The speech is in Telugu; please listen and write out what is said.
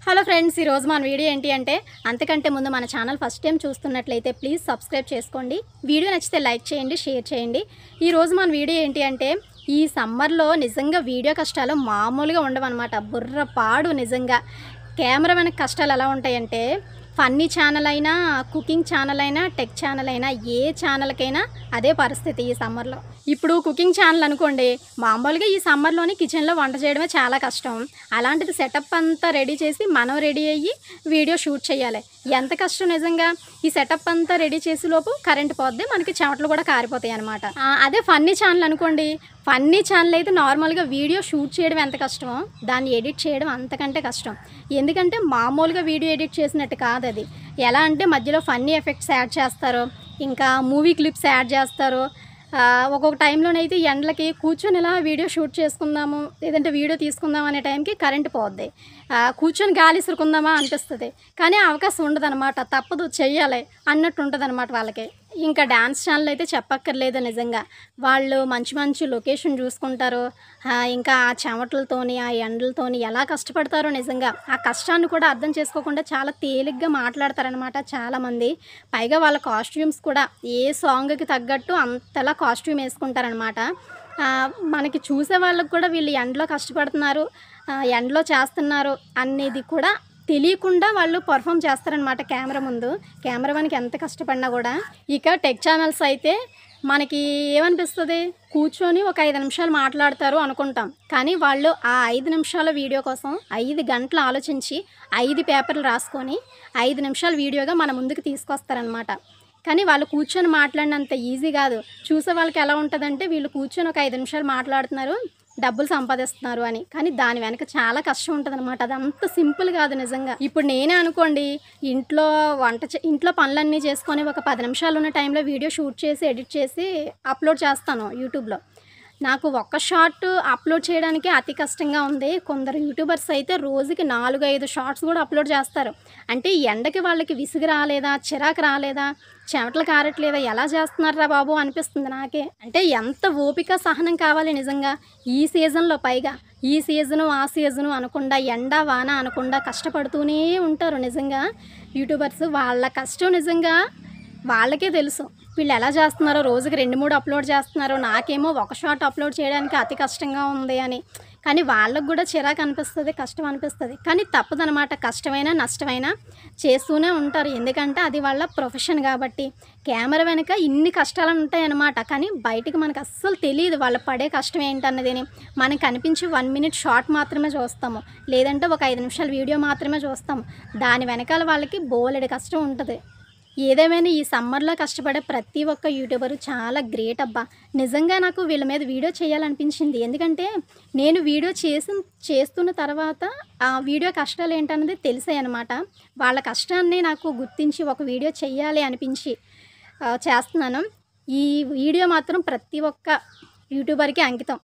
హలో ఫ్రెండ్స్, ఈరోజు మన వీడియో ఏంటి అంటే అంతకంటే ముందు మన ఛానల్ ఫస్ట్ టైం చూస్తున్నట్లయితే ప్లీజ్ సబ్స్క్రైబ్ చేసుకోండి. వీడియో నచ్చితే లైక్ చేయండి, షేర్ చేయండి. ఈరోజు మన వీడియో ఏంటి అంటే ఈ సమ్మర్లో నిజంగా వీడియో కష్టాలు మామూలుగా ఉండవన్నమాట. బుర్ర పాడు నిజంగా. కెమెరా వెనక కష్టాలు ఎలా ఉంటాయంటే ఫన్నీ ఛానల్ అయినా, కుకింగ్ ఛానల్ అయినా, టెక్ ఛానల్ అయినా, ఏ ఛానల్కైనా అదే పరిస్థితి ఈ సమ్మర్లో. ఇప్పుడు కుకింగ్ ఛానల్ అనుకోండి, మామూలుగా ఈ సమ్మర్లోని కిచెన్లో వంట చేయడమే చాలా కష్టం. అలాంటిది సెటప్ అంతా రెడీ చేసి మనం రెడీ అయ్యి వీడియో షూట్ చేయాలి. ఎంత కష్టం నిజంగా. ఈ సెటప్ అంతా రెడీ చేసే లోపు కరెంట్ పోద్ది, మనకి చెమటలు కూడా కారిపోతాయి అనమాట. అదే ఫన్నీ ఛానల్ అనుకోండి, ఫన్నీ ఛానల్ అయితే నార్మల్గా వీడియో షూట్ చేయడం ఎంత కష్టమో దాన్ని ఎడిట్ చేయడం అంతకంటే కష్టం. ఎందుకంటే మామూలుగా వీడియో ఎడిట్ చేసినట్టు కాదు అది. ఎలా అంటే మధ్యలో ఫన్నీ ఎఫెక్ట్స్ యాడ్ చేస్తారు, ఇంకా మూవీ క్లిప్స్ యాడ్ చేస్తారు. ఒక్కొక్క టైంలోనైతే ఎండలకి కూర్చొని ఇలా వీడియో షూట్ చేసుకుందాము, లేదంటే వీడియో తీసుకుందాం అనే టైంకి కరెంట్ పోద్ది. కూర్చొని గాలి ఇసురుకుందామా అనిపిస్తుంది, కానీ అవకాశం ఉండదన్నమాట. తప్పదు, చెయ్యాలి అన్నట్టు ఉంటుంది అనమాట వాళ్ళకి. ఇంకా డ్యాన్స్ ఛానల్ అయితే చెప్పక్కర్లేదు నిజంగా. వాళ్ళు మంచి మంచి లొకేషన్ చూసుకుంటారు. ఇంకా ఆ చెమటలతోని, ఆ ఎండలతోని ఎలా కష్టపడతారో నిజంగా. ఆ కష్టాన్ని కూడా అర్థం చేసుకోకుండా చాలా తేలిగ్గా మాట్లాడతారనమాట చాలామంది. పైగా వాళ్ళ కాస్ట్యూమ్స్ కూడా ఏ సాంగ్కి తగ్గట్టు అంతలా కాస్ట్యూమ్ వేసుకుంటారనమాట. మనకి చూసే వాళ్ళకు కూడా వీళ్ళు ఎండలో కష్టపడుతున్నారు, ఎండలో చేస్తున్నారు అనేది కూడా తెలియకుండా వాళ్ళు పర్ఫామ్ చేస్తారనమాట కెమెరా ముందు. కెమెరా మనకి ఎంత కష్టపడినా కూడా. ఇక టెక్ ఛానల్స్ అయితే మనకి ఏమనిపిస్తుంది, కూర్చొని ఒక 5 నిమిషాలు మాట్లాడతారు అనుకుంటాం, కానీ వాళ్ళు ఆ 5 నిమిషాల వీడియో కోసం 5 గంటలు ఆలోచించి 5 పేపర్లు రాసుకొని 5 నిమిషాల వీడియోగా మన ముందుకు తీసుకొస్తారనమాట. కానీ వాళ్ళు కూర్చొని మాట్లాడినంత ఈజీ కాదు. చూసే వాళ్ళకి ఎలా ఉంటుందంటే వీళ్ళు కూర్చొని ఒక 5 నిమిషాలు మాట్లాడుతున్నారు, డబ్బులు సంపాదిస్తున్నారు అని. కానీ దాని వెనక చాలా కష్టం ఉంటుంది అనమాట. అది అంత సింపుల్ కాదు నిజంగా. ఇప్పుడు నేనే అనుకోండి, ఇంట్లో పనులన్నీ చేసుకొని ఒక 10 నిమిషాలు ఉన్న టైంలో వీడియో షూట్ చేసి ఎడిట్ చేసి అప్లోడ్ చేస్తాను యూట్యూబ్లో. నాకు ఒక్క షార్ట్ అప్లోడ్ చేయడానికి అతి కష్టంగా ఉంది. కొందరు యూట్యూబర్స్ అయితే రోజుకి 4-5 షార్ట్స్ కూడా అప్లోడ్ చేస్తారు. అంటే ఎండకి వాళ్ళకి విసుగు రాలేదా, చిరాకు రాలేదా, చెమటలు కారట్లేదా, ఎలా చేస్తున్నారా బాబు అనిపిస్తుంది నాకే. అంటే ఎంత ఓపిక సహనం కావాలి నిజంగా ఈ సీజన్లో. పైగా ఈ సీజను ఆ సీజను అనకుండా, ఎండ వాన అనకుండా కష్టపడుతూనే ఉంటారు నిజంగా యూట్యూబర్స్. వాళ్ళ కష్టం నిజంగా వాళ్ళకే తెలుసు. వీళ్ళు ఎలా చేస్తున్నారో, రోజుకి 2-3 అప్లోడ్ చేస్తున్నారు, నాకేమో ఒక షాట్ అప్లోడ్ చేయడానికి అతి కష్టంగా ఉంది అని. కానీ వాళ్ళకు కూడా చిరాకు అనిపిస్తుంది, కష్టం అనిపిస్తుంది. కానీ తప్పదనమాట. కష్టమైనా నష్టమైనా చేస్తూనే ఉంటారు, ఎందుకంటే అది వాళ్ళ ప్రొఫెషన్ కాబట్టి. కెమెరా వెనుక ఇన్ని కష్టాలు ఉంటాయన్నమాట. కానీ బయటికి మనకు అస్సలు తెలియదు వాళ్ళు పడే కష్టం ఏంటన్నదని. మనకు కనిపించి 1 మినిట్ షార్ట్ మాత్రమే చూస్తాము, లేదంటే ఒక 5 నిమిషాల వీడియో మాత్రమే చూస్తాము. దాని వెనకాల వాళ్ళకి బోలెడు కష్టం ఉంటుంది. ఏదేమైనా ఈ సమ్మర్లో కష్టపడే ప్రతి ఒక్క యూట్యూబరు చాలా గ్రేట్ అబ్బా. నిజంగా నాకు వీళ్ళ మీద వీడియో చేయాలనిపించింది. ఎందుకంటే నేను వీడియో చేస్తున్న తర్వాత ఆ వీడియో కష్టాలు ఏంటన్నది తెలిసాయి అన్నమాట. వాళ్ళ కష్టాన్ని నాకు గుర్తించి ఒక వీడియో చేయాలి అనిపించి చేస్తున్నాను. ఈ వీడియో మాత్రం ప్రతి ఒక్క యూట్యూబర్కి అంకితం.